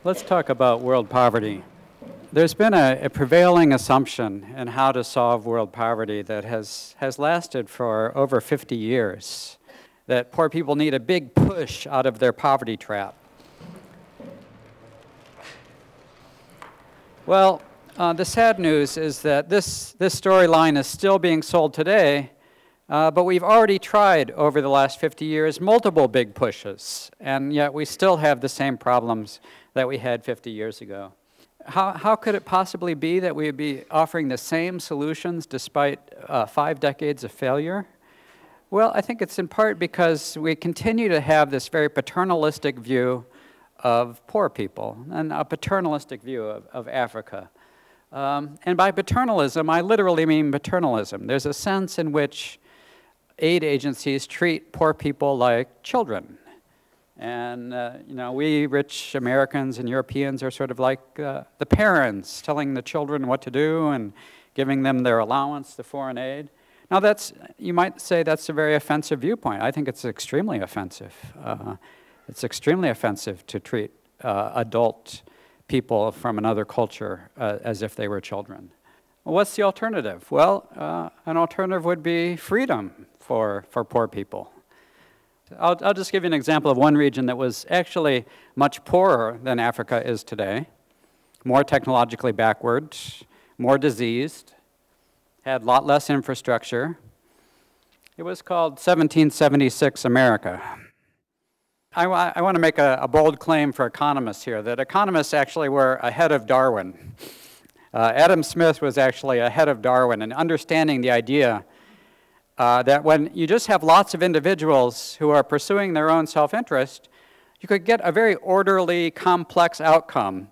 Let's talk about world poverty. There's been a prevailing assumption in how to solve world poverty that has lasted for over 50 years, that poor people need a big push out of their poverty trap. Well, the sad news is that this storyline is still being sold today, but we've already tried over the last 50 years multiple big pushes, and yet we still have the same problems that we had 50 years ago. How could it possibly be that we would be offering the same solutions despite 5 decades of failure? Well, I think it's in part because we continue to have this very paternalistic view of poor people and a paternalistic view of Africa. And by paternalism, I literally mean paternalism. There's a sense in which aid agencies treat poor people like children. And, we rich Americans and Europeans are sort of like the parents telling the children what to do and giving them their allowance, the foreign aid. Now you might say that's a very offensive viewpoint. I think it's extremely offensive. It's extremely offensive to treat adult people from another culture as if they were children. Well, what's the alternative? Well, an alternative would be freedom for poor people. I'll just give you an example of one region that was actually much poorer than Africa is today, more technologically backward, more diseased, had a lot less infrastructure. It was called 1776 America. I want to make a bold claim for economists here, that economists actually were ahead of Darwin. Adam Smith was actually ahead of Darwin in understanding the idea that when you just have lots of individuals who are pursuing their own self-interest, you could get a very orderly, complex outcome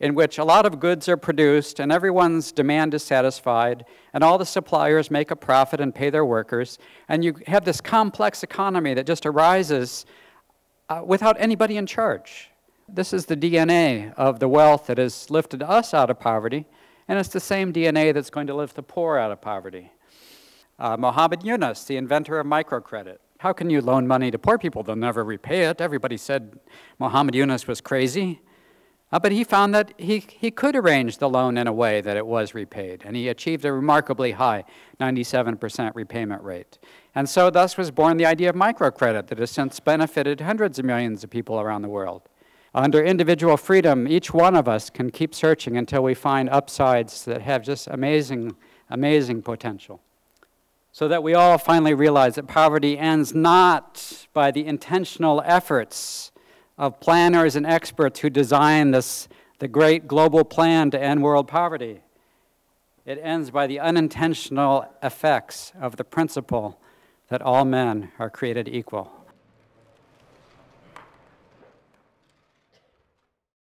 in which a lot of goods are produced and everyone's demand is satisfied and all the suppliers make a profit and pay their workers, and you have this complex economy that just arises without anybody in charge. This is the DNA of the wealth that has lifted us out of poverty, and it's the same DNA that's going to lift the poor out of poverty. Muhammad Yunus, the inventor of microcredit. How can you loan money to poor people? They'll never repay it. Everybody said Muhammad Yunus was crazy. But he found that he could arrange the loan in a way that it was repaid, and he achieved a remarkably high 97% repayment rate. And so thus was born the idea of microcredit that has since benefited hundreds of millions of people around the world. Under individual freedom, each one of us can keep searching until we find upsides that have just amazing, amazing potential. So that we all finally realize that poverty ends not by the intentional efforts of planners and experts who design the great global plan to end world poverty. It ends by the unintentional effects of the principle that all men are created equal.